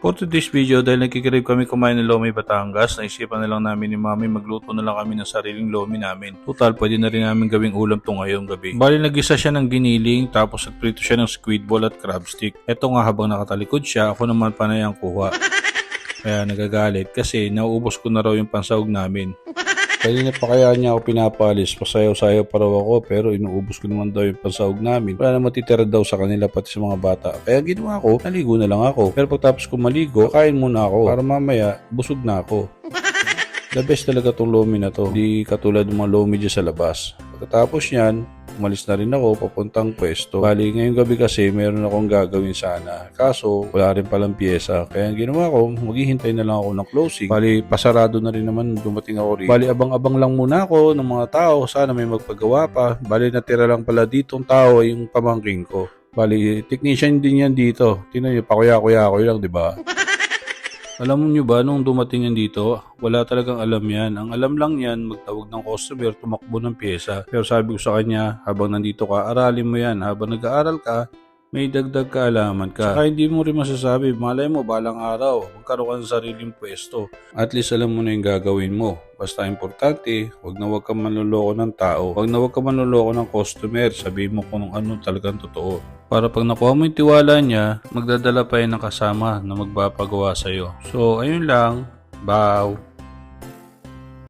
For today's video, dahil nagkikrave kami kumain ng Lomi Batangas, naisipan na lang namin ni Mami magluto na lang kami ng sariling Lomi namin. Total, pwede na rin namin gawing ulam to ngayong gabi. Bali, nagisa siya ng giniling, tapos nagprito siya ng squid ball at crab stick. Eto nga, habang nakatalikod siya, ako naman panay ang kuha. Kaya nagagalit kasi nauubos ko na raw yung pansahog namin. Kanina pa kaya niya ako pinapalis, pasayaw-sayaw pa raw ako, pero inuubos ko naman daw yung pansahog namin. Wala na matitira daw sa kanila pati sa mga bata. Kaya ginawa ko, naligo na lang ako. Pero pagtapos ko maligo, kain muna ako para mamaya busog na ako. The best talaga tong Lomi na to. Hindi katulad ng mga Lomi dyan sa labas. Pagkatapos yan, umalis na rin ako papuntang pwesto. Bali, ngayong gabi kasi meron akong gagawin sana. Kaso, wala rin palang pyesa. Kaya ang ginawa ko, maghihintay na lang ako ng closing. Bali, pasarado na rin naman dumating ako rin. Bali, abang-abang lang muna ako ng mga tao. Sana may magpagawa pa. Bali, natira lang pala ditong tao ay yung pamangking ko. Bali, technician din yan dito. Tingnan niyo, pakuya-kuya ko lang, di ba? Alam nyo ba, nung dumating yan dito, wala talagang alam yan. Ang alam lang yan, magtawag ng customer, tumakbo ng pyesa. Pero sabi ko sa kanya, habang nandito ka, aralin mo yan. Habang nag-aaral ka, may dagdag kaalaman ka. Saka hindi mo rin masasabi, malay mo, balang araw, magkaroon ka ng sariling pwesto. At least alam mo na yung gagawin mo. Basta importante, wag kang manloloko ng tao. Wag kang manloloko ng customer. Sabihin mo kung ano talagang totoo. Para pag nakuha mo yung tiwala niya, magdadala pa yan ng kasama na magpapagawa sa'yo. So, ayun lang. Bow!